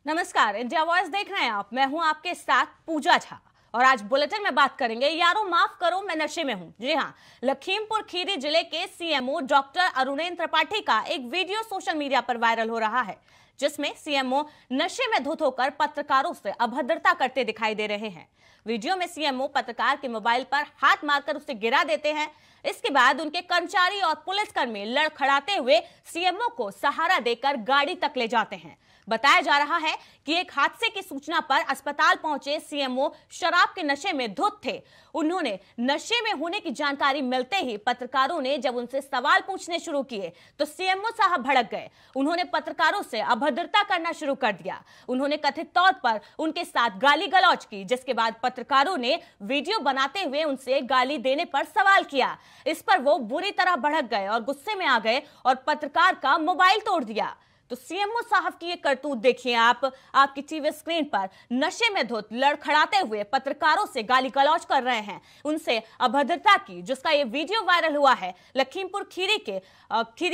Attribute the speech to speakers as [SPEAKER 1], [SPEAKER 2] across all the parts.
[SPEAKER 1] नमस्कार, India voice देख रहे हैं आप। मैं हूं आपके साथ पूजा झा और आज बुलेटिन में बात करेंगे यारों माफ करो मैं नशे में हूं। जी हां, लखीमपुर खीरी जिले के सीएमओ डॉक्टर अरुणेंद्र त्रिपाठी का एक वीडियो सोशल मीडिया पर वायरल हो रहा है, जिसमें सीएमओ नशे में धुत होकर पत्रकारों से अभद्रता करते दिखाई दे रहे हैं। वीडियो में सीएमओ पत्रकार के मोबाइल पर हाथ मारकर उसे गिरा देते हैं। इसके बाद उनके कर्मचारी और पुलिसकर्मी लड़खड़ाते हुए सीएमओ को सहारा देकर गाड़ी तक ले जाते हैं। बताया जा रहा है कि एक हादसे की सूचना पर अस्पताल पहुंचे सीएमओ शराब के नशे में धुत थे। उन्होंने नशे में होने की जानकारी मिलते ही पत्रकारों ने जब उनसे सवाल पूछने शुरू किए तो सीएमओ साहब भड़क गए। उन्होंने पत्रकारों से अभद्रता करना शुरू कर दिया। उन्होंने कथित तौर पर उनके साथ गाली गलौज की, जिसके बाद पत्रकारों ने वीडियो बनाते हुए उनसे गाली देने पर सवाल किया। इस पर वो बुरी तरह भड़क गए और गुस्से में आ गए और पत्रकार का मोबाइल तोड़ दिया। तो सीएमओ साहब की ये करतूत देखिए आप, आपकी टीवी स्क्रीन पर नशे में धुत लड़खड़ाते हुए पत्रकारों से गाली गलौज कर रहे हैं, उनसे अभद्रता की, जिसका ये वीडियो वायरल हुआ है। लखीमपुर खीरी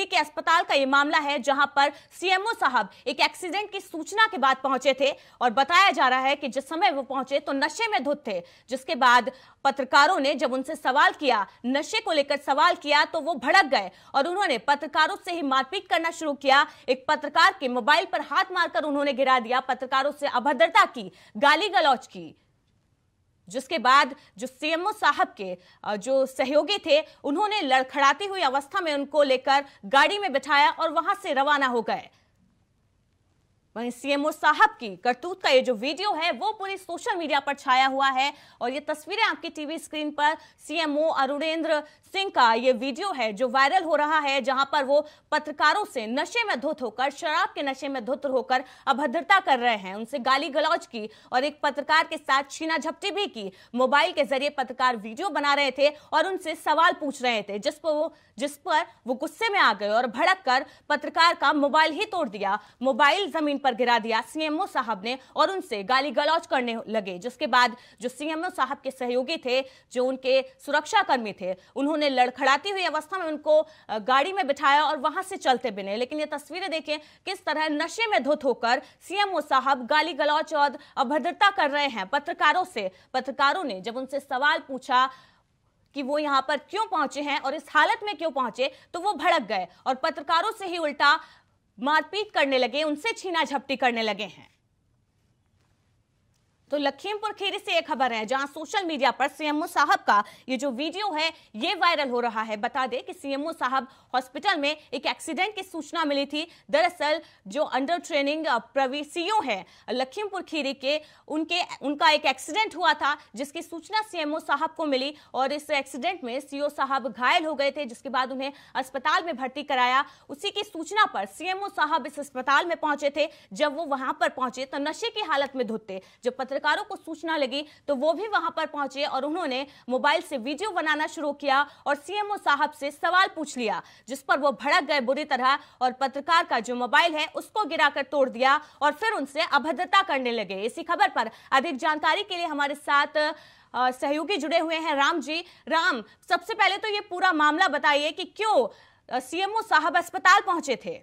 [SPEAKER 1] के अस्पताल का ये मामला है, जहां पर सीएमओ साहब एक एक्सीडेंट की सूचना के बाद पहुंचे थे और बताया जा रहा है कि जिस समय वो पहुंचे तो नशे में धुत थे। जिसके बाद पत्रकारों ने जब उनसे सवाल किया, नशे को लेकर सवाल किया, तो वो भड़क गए और उन्होंने पत्रकारों से ही मारपीट करना शुरू किया। एक पत्रकार के मोबाइल पर हाथ मारकर उन्होंने गिरा दिया, पत्रकारों से अभद्रता की, गाली गलौज की। जिसके बाद जो सीएमओ साहब के जो सहयोगी थे, उन्होंने लड़खड़ाती हुई अवस्था में उनको लेकर गाड़ी में बिठाया और वहां से रवाना हो गए। वहीं सीएमओ साहब की करतूत का ये जो वीडियो है वो पूरी सोशल मीडिया पर छाया हुआ है और ये तस्वीरें आपकी टीवी स्क्रीन पर सीएमओ अरुणेंद्र सिंह का ये वीडियो है जो वायरल हो रहा है, जहां पर वो पत्रकारों से नशे में धुत होकर, शराब के नशे में धुत होकर अभद्रता कर रहे हैं, उनसे गाली गलौज की और एक पत्रकार के साथ छीना झपटी भी की। मोबाइल के जरिए पत्रकार वीडियो बना रहे थे और उनसे सवाल पूछ रहे थे, जिस पर वो गुस्से में आ गए और भड़क कर पत्रकार का मोबाइल ही तोड़ दिया, मोबाइल जमीन पर गिरा दिया सीएमओ साहब ने और उनसे गाली गलौज करने लगे। जिसके बाद जो सीएमओ साहब के सहयोगी थे, जो उनके सुरक्षा कर्मी थे, उन्होंने लड़खड़ाती हुई अवस्था में उनको गाड़ी में बिठाया और वहां से चलते बने। लेकिन ये तस्वीरें देखें किस तरह नशे में धुत होकर सीएमओ साहब गाली गलौज और अभद्रता कर रहे हैं पत्रकारों से। पत्रकारों ने जब उनसे सवाल पूछा कि वो यहां पर क्यों पहुंचे हैं और इस हालत में क्यों पहुंचे, तो वो भड़क गए और पत्रकारों से ही उल्टा मारपीट करने लगे, उनसे छीना झपटी करने लगे हैं। तो लखीमपुर खीरी से एक खबर है, जहां सोशल मीडिया पर सीएमओ साहब का ये जो वीडियो है ये वायरल हो रहा है। बता दें कि सीएमओ साहब हॉस्पिटल में एक एक्सीडेंट की सूचना मिली थी। दरअसल जो अंडर ट्रेनिंग प्रवीसीओ है लखीमपुर खीरी के, उनका एक एक्सीडेंट हुआ था, जिसकी सूचना सीएमओ साहब को मिली और इस एक्सीडेंट में सीओ साहब घायल हो गए थे, जिसके बाद उन्हें अस्पताल में भर्ती कराया। उसी की सूचना पर सीएमओ साहब इस अस्पताल में पहुंचे थे। जब वो वहां पर पहुंचे तो नशे की हालत में धुत थे। जब पत्रकारों को सूचना लगी तो वो भी वहां पर पहुंचे और उन्होंने मोबाइल से वीडियो बनाना शुरू किया और सीएमओ साहब से सवाल पूछ लिया, जिस पर वो भड़क गए बुरी तरह और पत्रकार का जो मोबाइल है उसको गिराकर तोड़ दिया और फिर उनसे अभद्रता करने लगे। इसी खबर पर अधिक जानकारी के लिए हमारे साथ सहयोगी जुड़े हुए हैं राम जी। राम, सबसे पहले तो ये पूरा मामला बताइए कि क्यों सीएमओ साहब अस्पताल पहुंचे थे।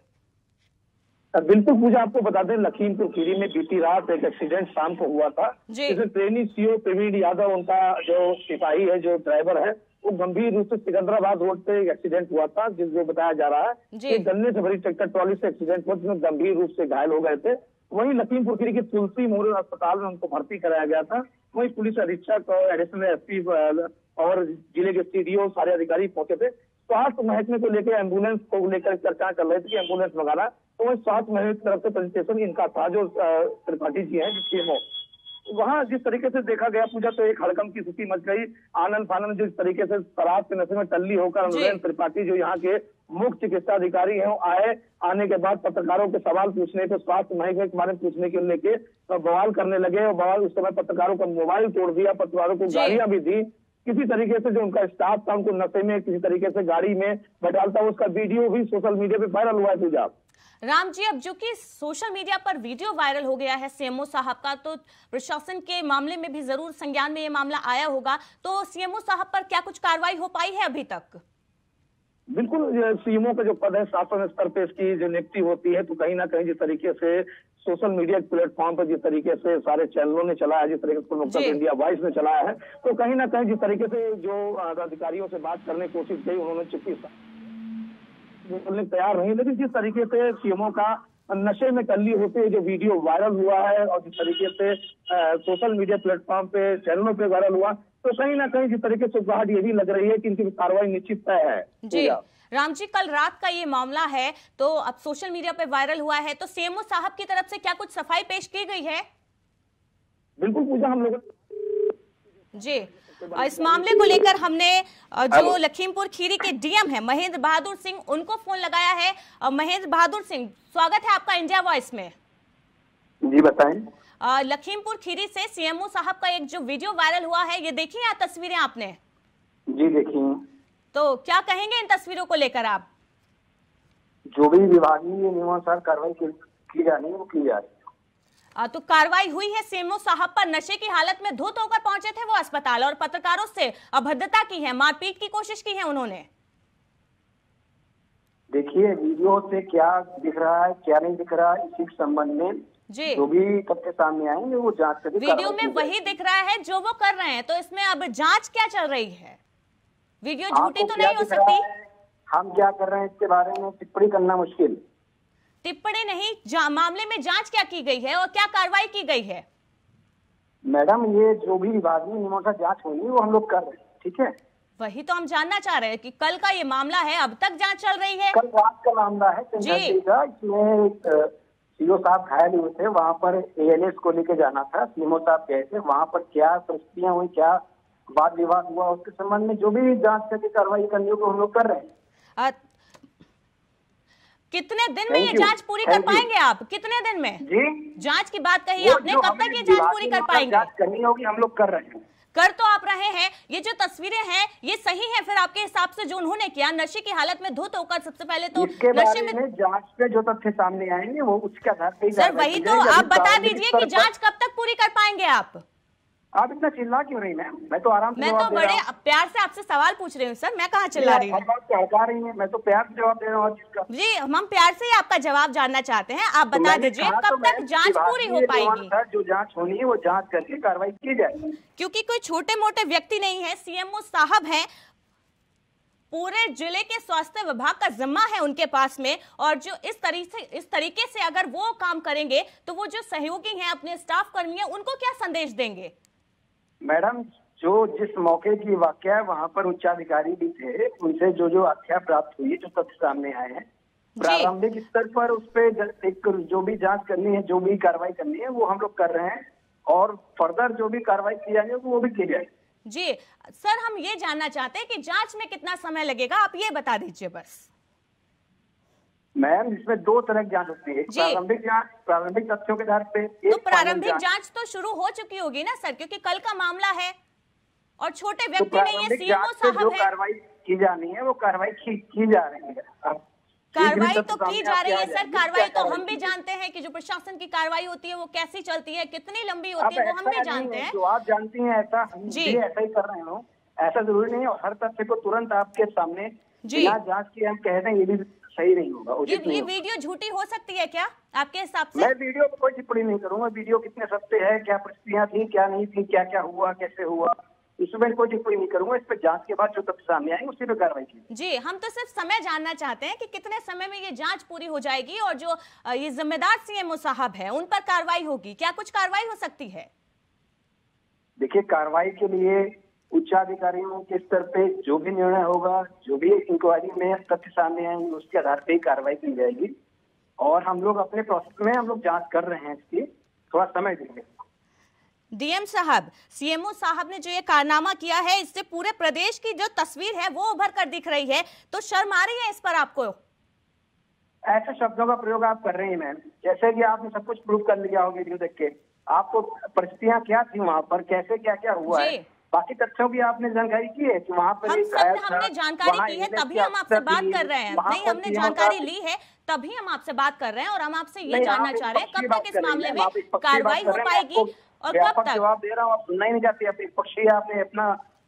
[SPEAKER 2] बिल्कुल पूजा, आपको बता दें लखीमपुर खीरी में बीती रात एक एक्सीडेंट शाम को हुआ था, जिसमें ट्रेनी सीओ प्रवीण यादव, उनका जो सिपाही है, जो ड्राइवर है, वो गंभीर रूप से सिकंदराबाद रोड पे एक एक्सीडेंट हुआ था, जिसको बताया जा रहा है कि गन्ने से भरी ट्रैक्टर ट्रॉली से एक्सीडेंट हुआ, जिसमें गंभीर रूप से घायल हो गए थे। वहीं लखीमपुर खीरी के तुलसी मोड़ अस्पताल में उनको भर्ती कराया गया था। वहीं पुलिस अधीक्षक और एडिशनल एसपी और जिले के सीडीओ सारे अधिकारी पहुंचे थे। स्वास्थ्य महकमे को लेकर, एम्बुलेंस को लेकर चर्चा चल रही थी कि एम्बुलेंस मंगाना, तो वही स्वास्थ्य महकमे की तरफ से प्रेजेंटेशन इनका था, जो त्रिपाठी जी हैं सीएमओ। वहां जिस तरीके से देखा गया पूजा, तो एक हड़कंप की स्थिति मच गई। आनंद फानंद जिस तरीके से शराब के नशे में टल्ली होकर अरुणेंद्र त्रिपाठी, जो यहाँ के मुख्य चिकित्सा अधिकारी हैं, आने के बाद पत्रकारों के सवाल पूछने पे, स्वास्थ्य महकमे के बारे में पूछने के लेके बवाल करने लगे और बवाल उस समय पत्रकारों का मोबाइल तोड़ दिया, पत्रकारों को गालियां भी दी। किसी तरीके से जो उनका स्टाफ था उनको नशे में किसी तरीके से गाड़ी में बैठालता, उसका वीडियो भी सोशल मीडिया पे वायरल हुआ है पूजा।
[SPEAKER 1] राम जी, अब जो कि सोशल मीडिया पर वीडियो वायरल हो गया है सीएमओ साहब का, तो प्रशासन के मामले में भी जरूर संज्ञान में ये मामला आया होगा, तो सीएमओ साहब पर क्या कुछ कार्रवाई हो पाई है अभी तक?
[SPEAKER 2] बिल्कुल, सीएमओ का जो पद है शासन स्तर पे इसकी जो नियुक्ति होती है, तो कहीं ना कहीं जिस तरीके से सोशल मीडिया प्लेटफॉर्म पर जिस तरीके से सारे चैनलों ने चलाया, जिस तरीके से प्रमुख इंडिया वॉइस ने चलाया है, तो कहीं ना कहीं जिस तरीके से जो अधिकारियों से बात करने की कोशिश की, उन्होंने चुप्पी बोलने तैयार नहीं, लेकिन जिस तरीके से सीएमओ का नशे में टल्ली होते हुए जो वीडियो वायरल हुआ है और जिस तरीके से सोशल मीडिया प्लेटफॉर्म पे चैनलों पे वायरल हुआ, तो कहीं ना कहीं जिस तरीके से उपहार ये भी लग रही है कि इनकी कार्रवाई निश्चित तय है।
[SPEAKER 1] जी राम जी, कल रात का ये मामला है, तो अब सोशल मीडिया पे वायरल हुआ है, तो सीएमओ साहब की तरफ से क्या कुछ सफाई पेश की गई है?
[SPEAKER 2] बिल्कुल पूजा, हम लोग
[SPEAKER 1] जी इस मामले को लेकर हमने जो लखीमपुर खीरी के डीएम है महेंद्र बहादुर सिंह, उनको फोन लगाया है। महेंद्र बहादुर सिंह, स्वागत है आपका इंडिया वॉइस में।
[SPEAKER 3] जी बताएं।
[SPEAKER 1] लखीमपुर खीरी से सीएमओ साहब का एक जो वीडियो वायरल हुआ है, ये देखी है तस्वीरें आपने?
[SPEAKER 3] जी देखी।
[SPEAKER 1] तो क्या कहेंगे इन तस्वीरों को लेकर आप?
[SPEAKER 3] जो भी विभागीय नियमानुसार कार्रवाई की जानी है वो की जा रही है।
[SPEAKER 1] तो कार्रवाई हुई है सीएमओ साहब पर, नशे की हालत में धुत होकर पहुंचे थे वो अस्पताल और पत्रकारों से अभद्रता की है, मारपीट की कोशिश की है उन्होंने।
[SPEAKER 3] देखिए वीडियो से क्या दिख रहा है क्या नहीं दिख रहा है, इसी संबंध में
[SPEAKER 1] जी
[SPEAKER 3] जो भी तथ्य सामने आएंगे वो जांच करके
[SPEAKER 1] वीडियो में वही दिख रहा है जो वो कर रहे हैं, तो इसमें अब जांच क्या चल रही है? वीडियो झूठी तो नहीं हो सकती?
[SPEAKER 3] हम क्या कर रहे हैं इसके बारे में टिप्पणी करना मुश्किल।
[SPEAKER 1] टिप्पणी नहीं, मामले में जांच क्या की गई है और क्या कार्रवाई की गई है?
[SPEAKER 3] मैडम ये जो भी विभागीय नियमानुसार जांच होगी वो हम लोग कर रहे हैं, ठीक है?
[SPEAKER 1] वही तो हम जानना चाह रहे हैं कि कल का ये मामला है, अब तक जांच चल रही है?
[SPEAKER 3] कल रात का मामला है का, इसमें सीओ साहब घायल हुए थे, वहाँ पर एएलएस को लेके जाना था, सीएमओ साहब गए थे, वहाँ पर क्या परिस्थितियां हुई, क्या वाद विवाद हुआ, उसके संबंध में जो भी जांच करके कार्रवाई करनी हो हम लोग कर रहे हैं।
[SPEAKER 1] कितने दिन में ये जांच पूरी कर पाएंगे आप? कितने दिन में?
[SPEAKER 3] जी
[SPEAKER 1] जांच की बात कही आपने, कब तक ये जांच पूरी कर पाएंगे?
[SPEAKER 3] जांच करनी होगी, हम लोग कर रहे हैं।
[SPEAKER 1] कर तो आप रहे हैं, ये जो तस्वीरें हैं ये सही है फिर आपके हिसाब से जो उन्होंने किया, नशे की हालत में धुत होकर? सबसे पहले तो
[SPEAKER 3] इसके बारे में जांच पे जो तथ्य सामने आएंगे वो उसके आधार पे।
[SPEAKER 1] सर वही तो आप बता दीजिए कि जांच कब तक पूरी कर पाएंगे आप?
[SPEAKER 3] आप इतना चिल्ला क्यों रही मैम? मैं तो आराम से
[SPEAKER 1] मैं तो बड़े प्यार से आपसे सवाल पूछ रही हूँ सर, मैं कहाँ चिल्ला रही हूँ?
[SPEAKER 3] हड़का रही हैं, मैं तो प्यार से जवाब दे रहा हूँ जिसका।
[SPEAKER 1] जी हम प्यार से ही आपका जवाब जानना चाहते हैं, आप बता दीजिए कब तक जांच पूरी हो पाएगी?
[SPEAKER 3] जो जांच होनी है वो जांच करके कार्रवाई की जाएगी,
[SPEAKER 1] क्योंकि कोई छोटे मोटे व्यक्ति नहीं है, सीएमओ साहब हैं, पूरे जिले के स्वास्थ्य विभाग का जिम्मा है उनके पास में, और जो इस तरीके से अगर वो काम करेंगे तो वो जो सहयोगी हैं अपने स्टाफ कर्मी हैं उनको क्या संदेश देंगे?
[SPEAKER 3] मैडम जो जिस मौके की वाकया है वहाँ पर उच्चाधिकारी भी थे, उनसे जो आख्या प्राप्त हुई, जो तथ्य सामने आए हैं, प्रारंभिक स्तर पर उस पर एक जो भी जांच करनी है, जो भी कार्रवाई करनी है वो हम लोग कर रहे हैं, और फर्दर जो भी कार्रवाई की जाएगी वो भी की जाएगी।
[SPEAKER 1] जी सर हम ये जानना चाहते हैं कि जांच में कितना समय लगेगा, आप ये बता दीजिए बस।
[SPEAKER 3] मैम इसमें दो तरह की जांच होती है, प्रारंभिक जांच प्रारंभिक तथ्यों के आधार पे।
[SPEAKER 1] तो प्रारंभिक जांच तो शुरू हो चुकी होगी ना सर, क्योंकि कल का मामला है और छोटे व्यक्ति नहीं है, सीएमओ साहब है।
[SPEAKER 3] जो कार्रवाई की जानी है वो कार्रवाई की जा रही है।
[SPEAKER 1] कार्रवाई तो की जा रही है सर, कार्रवाई तो हम भी जानते हैं कि जो प्रशासन की कार्रवाई होती है वो कैसी चलती है, कितनी लंबी होती है, वो हम भी जानते हैं।
[SPEAKER 3] जो आप जानती हैं ऐसा हम भी ऐसा ही कर रहे हो, ऐसा जरूरी नहीं है हर तथ्य को तुरंत आपके सामने बिना जांच के हम कह रहे हैं, ये भी सही नहीं होगा।
[SPEAKER 1] ये वीडियो झूठी हो सकती है क्या आपके हिसाब से?
[SPEAKER 3] मैं वीडियो पर कोई टिप्पणी नहीं करूंगा, वीडियो कितने सत्य है, क्या परिस्थितियां थी क्या नहीं थी, क्या क्या हुआ कैसे हुआ, इसमें कोई टिप्पणी नहीं करूंगा। इस पर जांच के बाद जो तथ्य सामने आएंगे उसी पर कार्रवाई की।
[SPEAKER 1] जी हम तो सिर्फ समय जानना चाहते हैं कि कितने समय में ये जांच पूरी हो जाएगी और जो ये जिम्मेदार सीएमओ साहब है उन पर कार्रवाई होगी, क्या कुछ कार्रवाई हो सकती है?
[SPEAKER 3] देखिए कार्रवाई के लिए उच्चाधिकारियों के स्तर पे जो भी निर्णय होगा, जो भी इंक्वायरी में तथ्य सामने आएंगे उसके आधार पे ही कार्रवाई की जाएगी, और हम लोग अपने प्रोसेस में हम लोग जांच कर रहे हैं, इसकी थोड़ा समय देंगे।
[SPEAKER 1] डीएम साहब, सीएमओ साहब ने जो ये कारनामा किया है इससे पूरे प्रदेश की जो तस्वीर है वो उभर कर दिख रही है, तो शर्म आ रही है इस पर आपको?
[SPEAKER 3] ऐसे शब्दों का प्रयोग आप कर रही हैं मैम, जैसे कि आपने सब कुछ प्रूव कर लिया हो वीडियो देख के, आपको परिस्थितियां क्या थी वहाँ पर, कैसे क्या क्या हुआ है, बाकी तथ्यों की आपने जानकारी की है कि वहाँ पर
[SPEAKER 1] हमने जानकारी की है तभी हम आपसे बात कर रहे हैं। नहीं हमने जानकारी ली है तभी हम आपसे बात कर रहे हैं, और हम आपसे ये जानना चाह रहे हैं कब तक इस मामले में कार्रवाई हो पाएगी और कब तक?
[SPEAKER 3] जवाब दे रहा हूँ, आप सुनना ही नहीं चाहते, आप पक्षी आपने अपना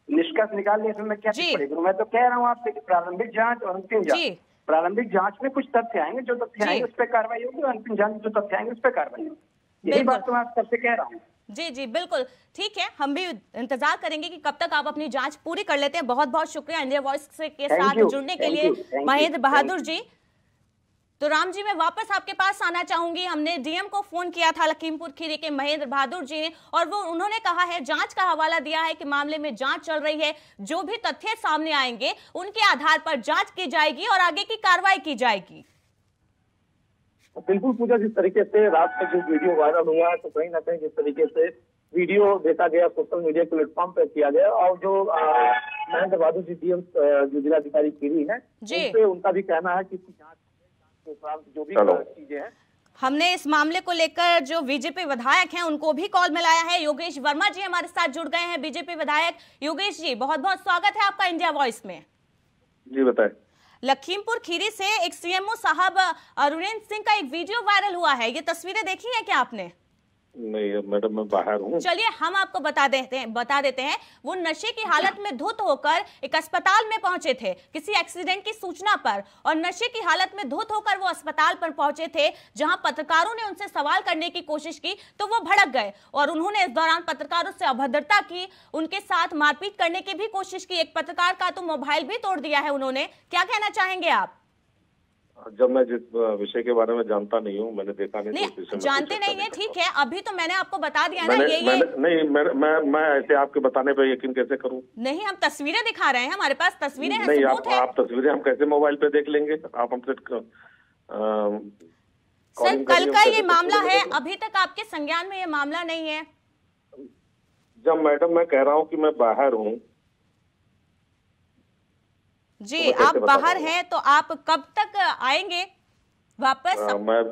[SPEAKER 3] निष्कर्ष निकाल लिया, इसमें मैं क्या टिप्पणी करूं? मैं तो कह रहा हूँ आपसे कि प्रारंभिक जांच और अंतिम जांच प्रारंभिक जांच में कुछ तथ्य आएंगे, जो तथ्य आएंगे उस पर कार्रवाई होगी, और अंतिम जांच में जो तथ्य आएंगे उस पर कार्रवाई होगी। यही बात तो मैं आप सबसे कह रहा हूँ।
[SPEAKER 1] जी जी बिल्कुल ठीक है, हम भी इंतजार करेंगे कि कब तक आप अपनी जांच पूरी कर लेते हैं। बहुत बहुत शुक्रिया इंडिया वॉइस के साथ जुड़ने के लिए महेंद्र बहादुर जी। तो राम जी, मैं वापस आपके पास आना चाहूंगी। हमने डीएम को फोन किया था लखीमपुर खीरी के महेंद्र बहादुर जी ने, और वो उन्होंने कहा है, जांच का हवाला दिया है कि मामले में जांच चल रही है, जो भी तथ्य सामने आएंगे उनके आधार पर जांच की जाएगी और आगे की कार्रवाई की जाएगी।
[SPEAKER 2] बिल्कुल पूजा, जिस तरीके से रात में जो वीडियो वायरल हुआ है, तो कहीं ना कहीं जिस तरीके से वीडियो देखा गया सोशल मीडिया प्लेटफॉर्म पर किया गया, और जो महेंद्र बहादुर जी डीएम जो जिलाधिकारी खीरी है, उनका भी कहना है कि जांच जो भी चीजें हैं,
[SPEAKER 1] हमने इस मामले को लेकर जो बीजेपी विधायक हैं उनको भी कॉल मिलाया है। योगेश वर्मा जी हमारे साथ जुड़ गए हैं, बीजेपी विधायक। योगेश जी, बहुत बहुत स्वागत है आपका इंडिया वॉइस में।
[SPEAKER 4] जी बताएं।
[SPEAKER 1] लखीमपुर खीरी से एक सीएमओ साहब अरुणेंद्र सिंह का एक वीडियो वायरल हुआ है, ये तस्वीरें देखी है क्या आपने?
[SPEAKER 4] नहीं मैडम, मैं बाहर हूँ।
[SPEAKER 1] चलिए हम आपको बता देते हैं। वो नशे की हालत में धुत होकर एक अस्पताल में पहुंचे थे किसी एक्सीडेंट की सूचना पर, और नशे की हालत में धुत होकर वो अस्पताल पर पहुंचे थे, जहां पत्रकारों ने उनसे सवाल करने की कोशिश की तो वो भड़क गए, और उन्होंने इस दौरान पत्रकारों से अभद्रता की, उनके साथ मारपीट करने की भी कोशिश की। एक पत्रकार का तो मोबाइल भी तोड़ दिया है उन्होंने। क्या कहना चाहेंगे आप?
[SPEAKER 4] जब मैं जिस विषय के बारे में जानता नहीं हूँ, मैंने देखा नहीं,
[SPEAKER 1] तो जानते नहीं है, ठीक है, अभी तो मैंने आपको बता दिया ना।
[SPEAKER 4] मैं ऐसे आपके बताने पे यकीन कैसे करूँ?
[SPEAKER 1] नहीं, हम तस्वीरें दिखा रहे हैं, हमारे पास तस्वीरें हैं,
[SPEAKER 4] नहीं
[SPEAKER 1] सबूत है।
[SPEAKER 4] आप तस्वीरें हम कैसे मोबाइल पे देख लेंगे? आप हमसे
[SPEAKER 1] सर, कल का ये मामला है, अभी तक आपके संज्ञान में ये मामला नहीं है।
[SPEAKER 4] जब मैडम मैं कह रहा हूँ कि मैं बाहर हूँ
[SPEAKER 1] जी, आप बाहर हैं तो आप कब तक आएंगे वापस?
[SPEAKER 4] मैं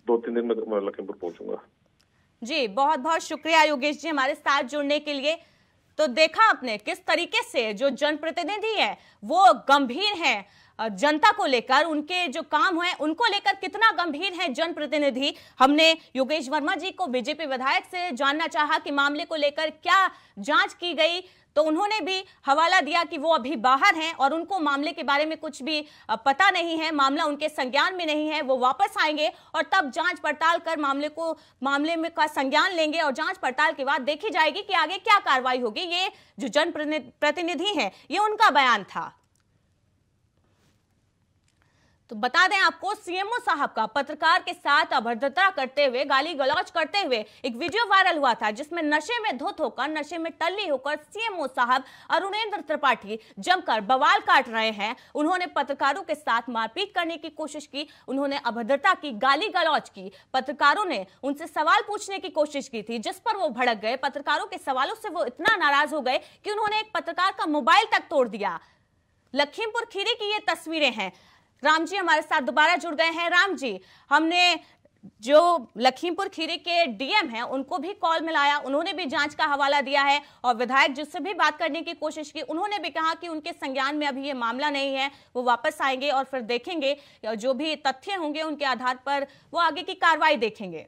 [SPEAKER 4] 2-3 दिन में लखीमपुर पहुंचूंगा। जी,
[SPEAKER 1] बहुत बहुत शुक्रिया योगेश जी हमारे साथ जुड़ने के लिए। तो देखा आपने किस तरीके से जो जनप्रतिनिधि है वो गंभीर है जनता को लेकर, उनके जो काम है उनको लेकर कितना गंभीर है जनप्रतिनिधि। हमने योगेश वर्मा जी को, बीजेपी विधायक से जानना चाहा कि मामले को लेकर क्या जांच की गई, तो उन्होंने भी हवाला दिया कि वो अभी बाहर हैं और उनको मामले के बारे में कुछ भी पता नहीं है, मामला उनके संज्ञान में नहीं है। वो वापस आएंगे और तब जांच पड़ताल कर मामले में का संज्ञान लेंगे, और जांच पड़ताल के बाद देखी जाएगी कि आगे क्या कार्रवाई होगी। ये जो जनप्रतिनिधि हैं, ये उनका बयान था। तो बता दें आपको, सीएमओ साहब का पत्रकार के साथ अभद्रता करते हुए, गाली गलौज करते हुए एक वीडियो वायरल हुआ था, जिसमें नशे में धुत होकर, नशे में टल्ली होकर सीएमओ साहब अरुणेंद्र त्रिपाठी जमकर बवाल काट रहे हैं। उन्होंने पत्रकारों के साथ मारपीट करने की कोशिश की, उन्होंने अभद्रता की, गाली गलौज की। पत्रकारों ने उनसे सवाल पूछने की कोशिश की थी, जिस पर वो भड़क गए। पत्रकारों के सवालों से वो इतना नाराज हो गए कि उन्होंने एक पत्रकार का मोबाइल तक तोड़ दिया। लखीमपुर खीरी की ये तस्वीरें हैं। राम जी हमारे साथ दोबारा जुड़ गए हैं। राम जी, हमने जो लखीमपुर खीरी के डीएम हैं उनको भी कॉल मिलाया, उन्होंने भी जांच का हवाला दिया है, और विधायक जिससे भी बात करने की कोशिश की, उन्होंने भी कहा कि उनके संज्ञान में अभी ये मामला नहीं है, वो वापस आएंगे और फिर देखेंगे, जो भी तथ्य होंगे उनके आधार पर वो आगे की कार्रवाई देखेंगे।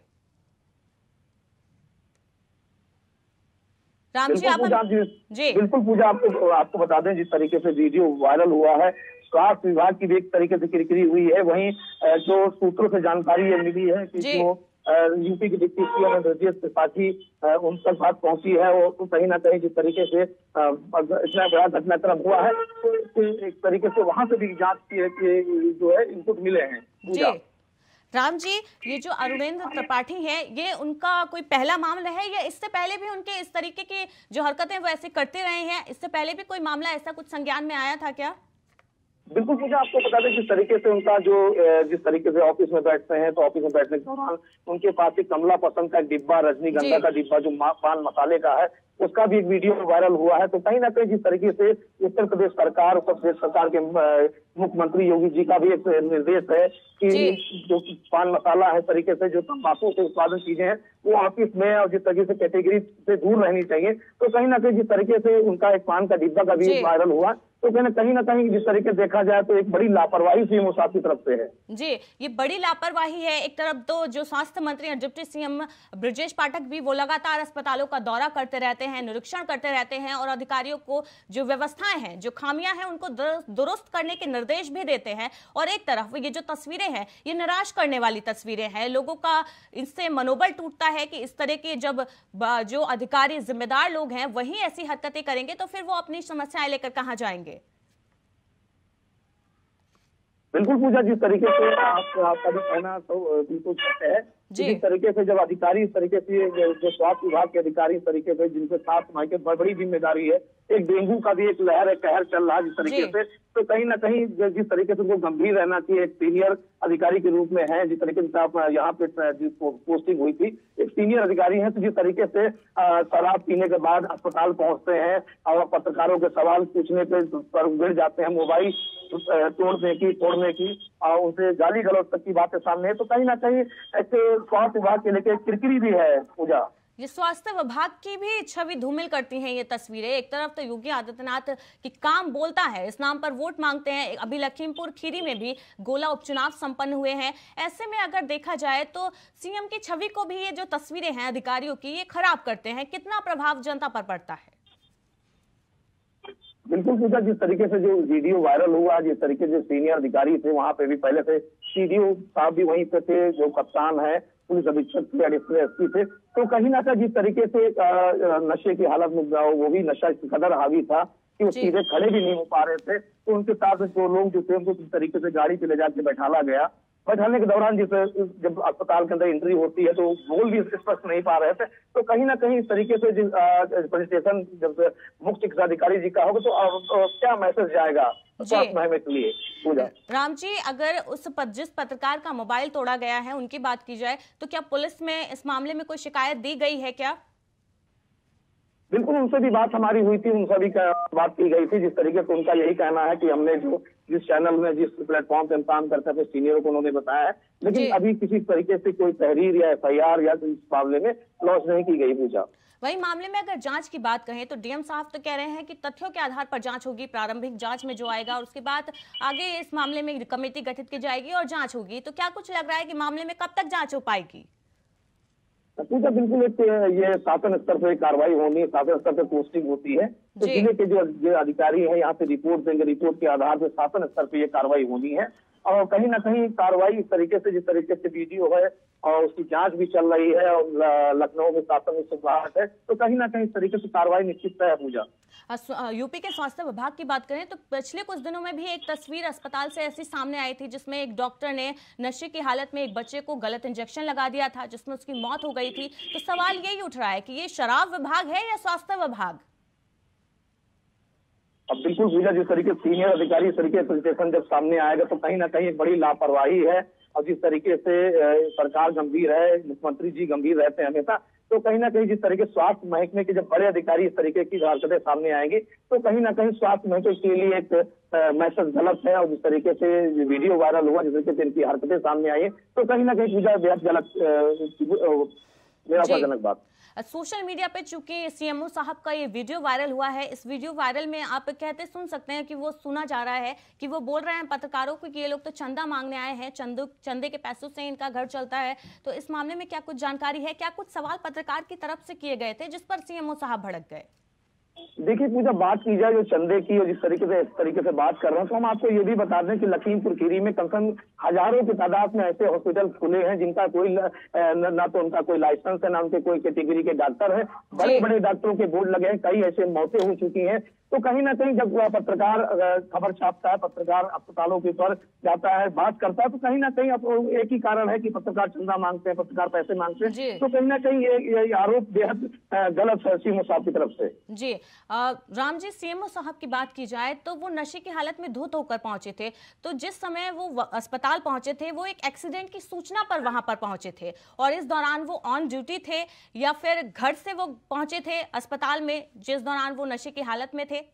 [SPEAKER 1] राम जी, आप
[SPEAKER 2] जी बिल्कुल पूजा, आपको बता दें, जिस तरीके से वीडियो वायरल हुआ है, स्वास्थ्य विभाग की भी एक तरीके से किरकिरी हुई है। वहीं जो सूत्रों से जानकारी ये मिली है कि जो यूपी के डिप्टी सीएम ब्रजेश त्रिपाठी उन तक बात पहुंची है, वो तो कहीं ना कहीं जिस तरीके से इतना बड़ा घटनाक्रम हुआ है, तो एक तरीके से वहां से भी जांच की जो है इनपुट मिले हैं।
[SPEAKER 1] जी राम जी, ये जो अरुणेंद्र त्रिपाठी है, ये उनका कोई पहला मामला है या इससे पहले भी उनके इस तरीके की जो हरकतें वो ऐसे करते रहे हैं? इससे पहले भी कोई मामला ऐसा कुछ संज्ञान में आया था क्या?
[SPEAKER 2] बिल्कुल मुझे आपको बता दें, जिस तरीके से उनका जो जिस तरीके से ऑफिस में बैठते हैं, तो ऑफिस में बैठने के दौरान उनके पास एक कमला पसंद का डिब्बा, रजनीगंधा का डिब्बा जो पान मसाले का है, उसका भी एक वीडियो वायरल हुआ है। तो कहीं ना कहीं जिस तरीके से उत्तर प्रदेश सरकार के मुख्यमंत्री योगी जी का भी एक निर्देश है कि जो पान मसाला है, तरीके से जो तंबाकू से उत्पादन चीजें हैं वो ऑफिस में और जिस तरीके से कैटेगरी से दूर रहनी चाहिए, तो कहीं ना कहीं जिस तरीके से उनका एक पान का डिब्बा का भी वायरल हुआ, तो कहीं ना कहीं जिस तरीके से देखा जाए तो एक बड़ी लापरवाही सीएम साहब की तरफ से है।
[SPEAKER 1] जी, ये बड़ी लापरवाही है। एक तरफ तो जो स्वास्थ्य मंत्री और डिप्टी सीएम ब्रजेश पाठक भी वो लगातार अस्पतालों का दौरा करते रहते हैं, निरीक्षण करते रहते हैं और अधिकारियों को जो व्यवस्थाएं हैं, जो खामियां हैं, उनको दुरुस्त करने के निर्देश भी देते हैं। और एक तरफ ये जो तस्वीरें हैं, ये निराश करने वाली तस्वीरें हैं। लोगों का इससे मनोबल टूटता है कि इस तरह के जब जो अधिकारी जिम्मेदार लोग हैं वही ऐसी हरकतें करेंगे तो फिर वो अपनी समस्याएं लेकर कहां जाएंगे।
[SPEAKER 2] बिल्कुल पूजा, जिस तरीके से आपका भी कहना तो बिल्कुल सच है। जिस तरीके से जब अधिकारी इस तरीके से जो स्वास्थ्य विभाग के अधिकारी इस तरीके से जिनके साथ समाज के बड़ी जिम्मेदारी है, एक डेंगू का भी एक लहर है, कहर चल रहा है जिस तरीके से, तो कहीं ना कहीं जिस तरीके से वो गंभीर रहना चाहिए, एक सीनियर अधिकारी के रूप में है। जिस तरीके से आप यहाँ पे पोस्टिंग हुई थी, एक सीनियर अधिकारी है, तो जिस तरीके से शराब पीने के बाद अस्पताल पहुंचते हैं और पत्रकारों के सवाल पूछने पर गिर जाते हैं, मोबाइल तोड़ने की और उनसे गाली गलौज तक की बातें सामने है, तो कहीं ना कहीं ऐसे स्वास्थ्य विभाग के लेकर किरकिरी भी है पूजा।
[SPEAKER 1] ये स्वास्थ्य विभाग की भी छवि धूमिल करती हैं ये तस्वीरें। एक तरफ तो योगी आदित्यनाथ की काम बोलता है, इस नाम पर वोट मांगते हैं। अभी लखीमपुर खीरी में भी गोला उपचुनाव संपन्न हुए हैं। ऐसे में अगर देखा जाए तो सीएम की छवि को भी ये जो तस्वीरें हैं अधिकारियों की, ये खराब करते हैं। कितना प्रभाव जनता पर पड़ता है?
[SPEAKER 2] बिल्कुल पूजा, जिस तरीके से जो वीडियो वायरल हुआ, जिस तरीके से सीनियर अधिकारी थे वहां पे भी पहले से सीडीओ साहब भी वहीं पे थे, जो कप्तान है, पुलिस अधीक्षक थे, एडिशनल एसपी थे, तो कहीं ना कहीं जिस तरीके से नशे की हालत में वो भी नशा इस कदर हावी था कि वो सीधे खड़े भी नहीं हो पा रहे थे, तो उनके साथ जो लोग जो थे उनको जिस तरीके से गाड़ी पे ले जाके बैठाला गया। बैठाने के दौरान जब अस्पताल के अंदर एंट्री होती है तो बोल भी स्पष्ट नहीं पा रहे थे, तो कहीं ना कहीं इस तरीके से प्रेजेंटेशन जब मुख्य चिकित्सा अधिकारी जी का होगा तो क्या मैसेज जाएगा स्वास्थ्य महकमे के लिए पूजा?
[SPEAKER 1] राम जी, अगर जिस पत्रकार का मोबाइल तोड़ा गया है उनकी बात की जाए तो क्या पुलिस में इस मामले में कोई शिकायत दी गई है क्या?
[SPEAKER 2] बिल्कुल, उनसे भी बात हमारी हुई थी, उनसे भी बात की गई थी। जिस तरीके से उनका यही कहना है कि हमने जिस चैनल में जिस प्लेटफॉर्म पे हम काम करते हैं सीनियरों को उन्होंने बताया है, लेकिन अभी किसी तरीके से कोई तहरीर या एफआईआर या इस मामले में लॉन्च नहीं की गई पूजा।
[SPEAKER 1] वही मामले में अगर जांच की बात कहें तो डीएम साहब तो कह रहे हैं कि तथ्यों के आधार पर जांच होगी, प्रारंभिक जांच में जो आएगा और उसके बाद आगे इस मामले में कमेटी गठित की जाएगी और जांच होगी। तो क्या कुछ लग रहा है कि मामले में कब तक जांच हो पाएगी?
[SPEAKER 2] पूजा बिल्कुल ये शासन स्तर पर कार्रवाई होनी है, शासन स्तर पर पोस्टिंग होती है, तो जिले के जो अधिकारी हैं यहाँ पे रिपोर्ट देंगे, रिपोर्ट के आधार पर शासन स्तर पर ये कार्रवाई होनी है। और कहीं ना कहीं कार्रवाई इस तरीके से, जिस तरीके से वीडियो है और उसकी जांच भी चल रही है और लखनऊ में शासन सुधार है, तो कहीं ना कहीं इस तरीके से कार्रवाई निश्चित है पूजा।
[SPEAKER 1] यूपी के स्वास्थ्य विभाग की बात करें तो पिछले कुछ दिनों में भी एक तस्वीर अस्पताल से ऐसी सामने आई थी जिसमें एक डॉक्टर ने नशे की हालत में एक बच्चे को गलत इंजेक्शन लगा दिया था, जिसमें उसकी मौत हो गई थी। तो सवाल यही उठ रहा है कि ये शराब विभाग है या स्वास्थ्य विभाग?
[SPEAKER 2] अब बिल्कुल पूजा, जिस तरीके से सीनियर अधिकारी इस तरीके से प्रेजेंटेशन जब सामने आएगा तो कहीं ना कहीं एक बड़ी लापरवाही है। और जिस तरीके से सरकार गंभीर है, मुख्यमंत्री जी गंभीर रहते हैं हमेशा, तो कहीं ना कहीं जिस तरीके स्वास्थ्य महकमे के जब बड़े अधिकारी इस तरीके की हरकतें सामने आएंगी तो कहीं ना कहीं स्वास्थ्य महकमे के लिए एक मैसेज गलत है। और जिस तरीके से वीडियो वायरल हुआ, जिस तरीके से इनकी हरकतें सामने आई तो कहीं ना कहीं पूजा बेहद गलत, निराशाजनक बात।
[SPEAKER 1] सोशल मीडिया पे चूंकि सीएमओ साहब का ये वीडियो वायरल हुआ है, इस वीडियो वायरल में आप कहते सुन सकते हैं कि वो सुना जा रहा है कि वो बोल रहे हैं पत्रकारों को कि ये लोग तो चंदा मांगने आए हैं, चंदे के पैसों से इनका घर चलता है। तो इस मामले में क्या कुछ जानकारी है? क्या कुछ सवाल पत्रकार की तरफ से किए गए थे जिस पर सीएमओ साहब भड़क गए?
[SPEAKER 2] देखिए पूजा, बात की जाए जो चंदे की और जिस तरीके से बात कर रहे हैं तो हम आपको ये भी बता दें कि लखीमपुर खीरी में कम से कम हजारों की तादाद में ऐसे हॉस्पिटल खुले हैं जिनका कोई ना तो उनका कोई लाइसेंस है, ना उनके कोई कैटेगरी के डॉक्टर है। बड़े बड़े डॉक्टरों के बोर्ड लगे हैं, कई ऐसे मौतें हो चुकी हैं। तो कहीं ना कहीं जब पत्रकार खबर छापता है, पत्रकार अस्पतालों के ऊपर जाता है, बात करता है, तो कहीं ना कहीं एक ही कारण है कि पत्रकार चंदा मांगते हैं, पत्रकार पैसे मांगते हैं। तो कहीं ना कहीं ये आरोप बेहद गलत है सीएमओ साहब की तरफ से।
[SPEAKER 1] जी राम जी, सीएमओ साहब की बात की जाए तो वो नशे की हालत में धुत होकर पहुंचे थे। तो जिस समय वो अस्पताल पहुंचे थे वो एक एक्सीडेंट की सूचना पर वहां पर पहुंचे थे और इस दौरान वो ऑन ड्यूटी थे या फिर घर से वो पहुंचे थे अस्पताल में जिस दौरान वो नशे की हालत में थे?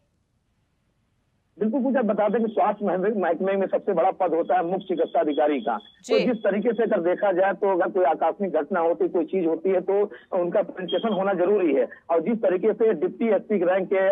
[SPEAKER 2] बिल्कुल पूजा, बता दें कि स्वास्थ्य महकमे में सबसे बड़ा पद होता है मुख्य चिकित्सा अधिकारी का। तो जिस तरीके से अगर देखा जाए तो अगर कोई आकस्मिक घटना होती, कोई चीज होती है तो उनका प्रेजेंटेशन होना जरूरी है। और जिस तरीके से डिप्टी एसपी रैंक के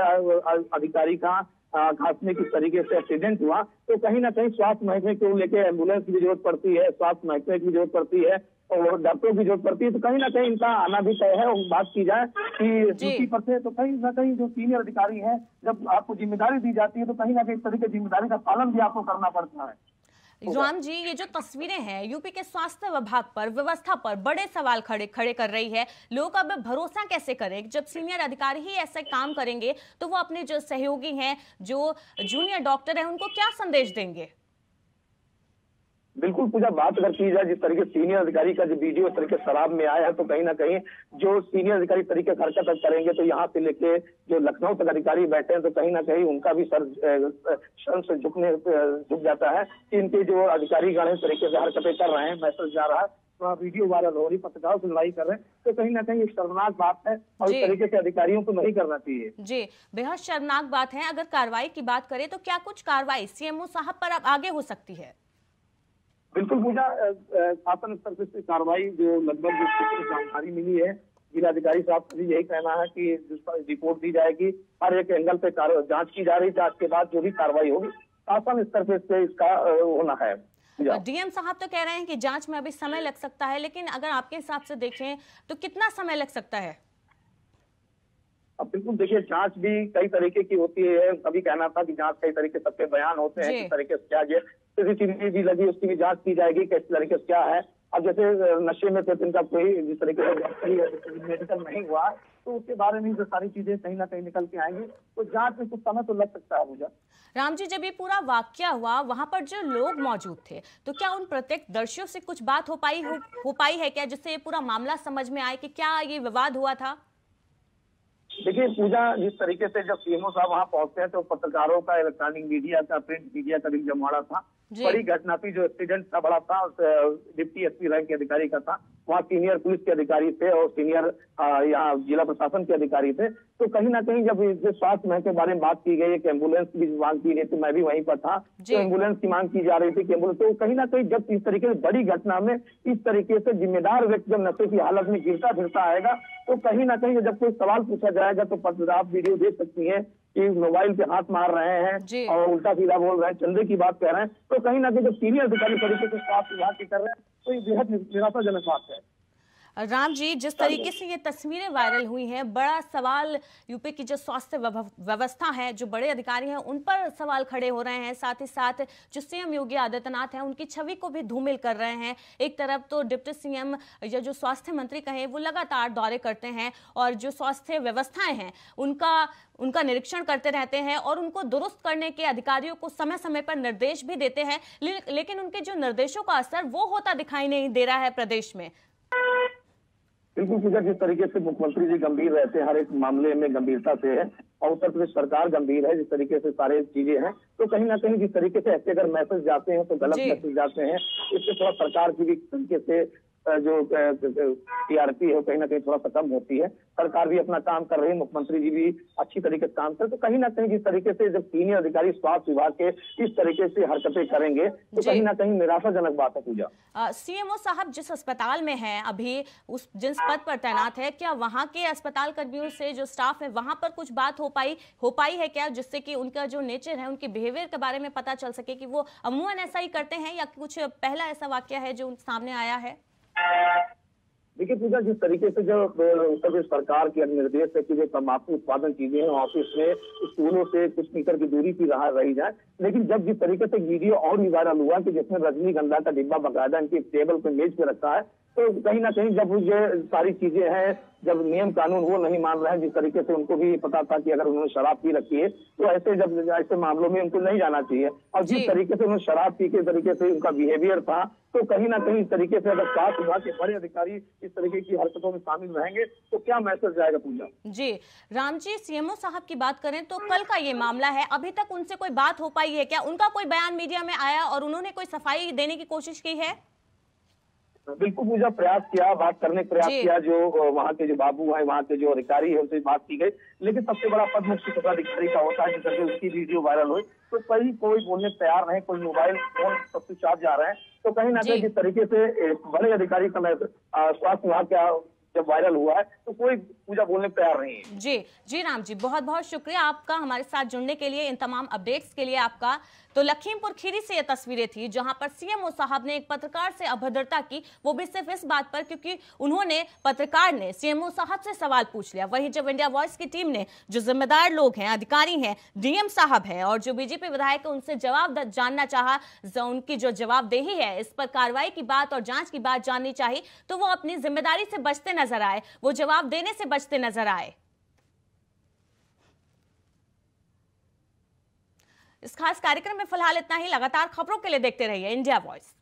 [SPEAKER 2] अधिकारी का खांसने की तरीके से एक्सीडेंट हुआ, तो कहीं ना कहीं स्वास्थ्य महकमे को लेकर एम्बुलेंस की जरूरत पड़ती है, स्वास्थ्य महकमे की जरूरत पड़ती है और डॉक्टरों की जरूरत पड़ती है। तो कहीं ना कहीं इनका आना भी तय है। और बात की जाए कि ड्यूटी पर से, तो कहीं ना कहीं जो सीनियर अधिकारी हैं, जब आपको जिम्मेदारी दी जाती है तो कहीं ना कहीं इस तरह की जिम्मेदारी का पालन भी आपको करना पड़ता है।
[SPEAKER 1] राम जी, ये जो तस्वीरें हैं यूपी के स्वास्थ्य विभाग पर, व्यवस्था पर बड़े सवाल खड़े कर रही है। लोग अब भरोसा कैसे करें? जब सीनियर अधिकारी ही ऐसे काम करेंगे तो वो अपने जो सहयोगी हैं, जो जूनियर डॉक्टर हैं, उनको क्या संदेश देंगे?
[SPEAKER 2] बिल्कुल पूजा, बात अगर की जाए जिस तरीके सीनियर अधिकारी का जो वीडियो इस तरीके शराब में आया है, तो कहीं ना कहीं जो सीनियर अधिकारी तरीके हरकत करेंगे तो यहाँ से लेके जो लखनऊ तक अधिकारी बैठे हैं, तो कहीं ना कहीं उनका भी शर्म से झुक जाता है कि इनके जो अधिकारी गण इस तरीके से हरकतें कर रहे हैं। मैसेज जा रहा है, तो वीडियो वायरल हो रही, पत्रकारों से लड़ाई कर रहे हैं, तो कहीं ना कहीं एक शर्मनाक बात है और इस तरीके से अधिकारियों को नहीं करना चाहिए।
[SPEAKER 1] जी, बेहद शर्मनाक बात है। अगर कार्रवाई की बात करें तो क्या कुछ कार्रवाई सीएमओ साहब पर अब आगे हो सकती है?
[SPEAKER 2] बिल्कुल पूजा, शासन स्तर से कार्रवाई जो लगभग जानकारी मिली है, जिलाधिकारी साहब का यही कहना है कि जिस पर रिपोर्ट दी जाएगी, हर एक एंगल पे जांच की जा रही है, जांच के बाद जो भी कार्रवाई होगी शासन स्तर से इसका होना है।
[SPEAKER 1] डीएम साहब तो कह रहे हैं कि जांच में अभी समय लग सकता है, लेकिन अगर आपके हिसाब से देखें तो कितना समय लग सकता है?
[SPEAKER 2] अब बिल्कुल देखिए, जांच भी कई तरीके की होती है। कभी कहना था कि जांच कई तरीके सबके बयान होते हैं, किस तरीके से क्या है, सीसीटीवी भी लगी, उसकी भी जांच की जाएगी किस तरीके से क्या है। अब जैसे नशे में थे, इनका कोई जिस तरीके से मेडिकल नहीं हुआ, तो उसके बारे में जो सारी चीजें कहीं ना कहीं निकल के आएंगी, तो जांच में कुछ समय तो लग सकता है। मुझे
[SPEAKER 1] राम जी, जब ये पूरा वाकया हुआ, वहां पर जो लोग मौजूद थे, तो क्या उन प्रत्यक्षदर्शियों से कुछ बात हो पाई है क्या, जिससे ये पूरा मामला समझ में आए कि क्या ये विवाद हुआ था?
[SPEAKER 2] देखिए पूजा, जिस तरीके से जब सीएमओ साहब वहां पहुंचते हैं तो पत्रकारों का, इलेक्ट्रॉनिक मीडिया का, प्रिंट मीडिया का भी जमावड़ा था। बड़ी घटना थी, जो एक्सीडेंट था बड़ा था, डिप्टी एसपी रैंक के अधिकारी का था। वहाँ सीनियर पुलिस के अधिकारी थे और सीनियर यहाँ जिला प्रशासन के अधिकारी थे। तो कहीं ना कहीं जब स्वास्थ्य महकमे के बारे में बात की गई, एक एम्बुलेंस की मांग की गई, तो मैं भी वहीं पर था, तो एम्बुलेंस की मांग की जा रही थी कि एम्बुलेंस, तो कहीं ना कहीं जब इस तरीके से बड़ी घटना में इस तरीके से जिम्मेदार व्यक्ति जब नशे की हालत में गिरता फिरता आएगा, तो कहीं ना कहीं जब कोई सवाल पूछा जाएगा, तो आप वीडियो देख सकती हैं कि मोबाइल पे हाथ मार रहे हैं और उल्टा सीधा बोल रहे हैं, चंदे की बात कह रहे हैं, तो कहीं ना कहीं जब सीनियर अधिकारी तरीके से स्वास्थ्य विभाग की कर रहे हैं, तो ये बेहद निराशाजनक बात है।
[SPEAKER 1] राम जी, जिस तरीके से ये तस्वीरें वायरल हुई हैं, बड़ा सवाल यूपी की जो स्वास्थ्य व्यवस्था है, जो बड़े अधिकारी हैं, उन पर सवाल खड़े हो रहे हैं। साथ ही साथ जो सीएम योगी आदित्यनाथ हैं, उनकी छवि को भी धूमिल कर रहे हैं। एक तरफ तो डिप्टी सीएम या जो स्वास्थ्य मंत्री कहें, वो लगातार दौरे करते हैं और जो स्वास्थ्य व्यवस्थाएं हैं उनका निरीक्षण करते रहते हैं और उनको दुरुस्त करने के अधिकारियों को समय समय पर निर्देश भी देते हैं, लेकिन उनके जो निर्देशों का असर वो होता दिखाई नहीं दे रहा है प्रदेश में।
[SPEAKER 2] बिल्कुल पूजा, जिस तरीके से मुख्यमंत्री जी गंभीर रहते हैं, हर एक मामले में गंभीरता से है और उत्तर प्रदेश सरकार गंभीर है, जिस तरीके से सारे चीजें हैं, तो कहीं ना कहीं जिस तरीके से ऐसे अगर मैसेज जाते हैं तो गलत मैसेज जाते हैं, इससे थोड़ा सरकार की भी तरीके से जो टीआरपी है कहीं ना कहीं थोड़ा सा कम होती है। सरकार भी अपना काम कर रही है, मुख्यमंत्री जी भी अच्छी तरीके से काम कर, तो कहीं ना कहीं जिस तरीके से जब सीनियर अधिकारी स्वास्थ्य विभाग के इस तरीके से हरकतें करेंगे, तो कहीं ना कहीं निराशाजनक बात है। पूजा,
[SPEAKER 1] सीएमओ साहब जिस अस्पताल में हैं अभी, जिस पद पर तैनात है, क्या वहां के अस्पताल कर्मियों से जो स्टाफ है वहां पर कुछ बात हो पाई है क्या, जिससे कि उनका जो नेचर है, उनके बिहेवियर के बारे में पता चल सके कि वो अमूमन ऐसा ही करते हैं या कुछ पहला ऐसा वाकया है जो सामने आया है?
[SPEAKER 2] देखिए पूजा, जिस तरीके से जो उत्तर प्रदेश सरकार के निर्देश है कि जो तम्बाकू उत्पादन चीजें हैं ऑफिस में, स्कूलों से कुछ मीटर की दूरी की रही जाए, लेकिन जब जिस तरीके से वीडियो और भी वायरल हुआ कि जिसमें रजनीगंधा का डिब्बा बकायदा इनकी टेबल पे मेज पे रखा है, तो कहीं ना कहीं जब ये सारी चीजें हैं, जब नियम कानून वो नहीं मान रहे हैं, जिस तरीके से उनको भी पता था कि अगर उन्होंने शराब पी रखी है तो ऐसे मामलों में उनको नहीं जाना चाहिए, और जिस तरीके से उन्होंने शराब पी के तरीके से उनका बिहेवियर था, तो कहीं ना कहीं इस तरीके से अगर स्वास्थ्य विभाग के बड़े अधिकारी इस तरीके की हरकतों में शामिल रहेंगे तो क्या मैसेज जाएगा। पूजा
[SPEAKER 1] जी, राम जी, सीएमओ साहब की बात करें तो कल का ये मामला है, अभी तक उनसे कोई बात हो पाई है क्या? उनका कोई बयान मीडिया में आया और उन्होंने कोई सफाई देने की कोशिश की है?
[SPEAKER 2] बिल्कुल पूजा, प्रयास किया, बात करने का प्रयास किया, जो वहाँ के जो बाबू हैं, वहाँ के जो अधिकारी है, उनसे बात की गई, लेकिन सबसे बड़ा पद मुख्य पदाधिकारी का होता है, जिस उसकी वीडियो वायरल हुई तो कोई बोलने तैयार नहीं, कोई मोबाइल फोन सब कुछ आप जा रहे हैं, तो कहीं ना कहीं जिस तरीके से बड़े अधिकारी समय स्वास्थ्य विभाग का जब वायरल हुआ है, तो कोई पूजा बोलने को तैयार नहीं है।
[SPEAKER 1] जी राम जी, बहुत बहुत शुक्रिया आपका हमारे साथ जुड़ने के लिए, इन तमाम अपडेट्स के लिए आपका। तो लखीमपुर खीरी से ये तस्वीरें थी जहां पर सीएमओ साहब ने एक पत्रकार से अभद्रता की, वो भी सिर्फ इस बात पर क्योंकि पत्रकार ने सीएमओ साहब से सवाल पूछ लिया। वहीं जब इंडिया वॉइस की टीम ने, जो जिम्मेदार लोग हैं, अधिकारी हैं, डीएम साहब हैं और जो बीजेपी विधायक है, उनसे जवाब जानना चाहा, उनकी जो जवाबदेही है, इस पर कार्रवाई की बात और जांच की बात जाननी चाहिए, तो वो अपनी जिम्मेदारी से बचते नजर आए, वो जवाब देने से बचते नजर आए। इस खास कार्यक्रम में फिलहाल इतना ही। लगातार खबरों के लिए देखते रहिए इंडिया वॉइस।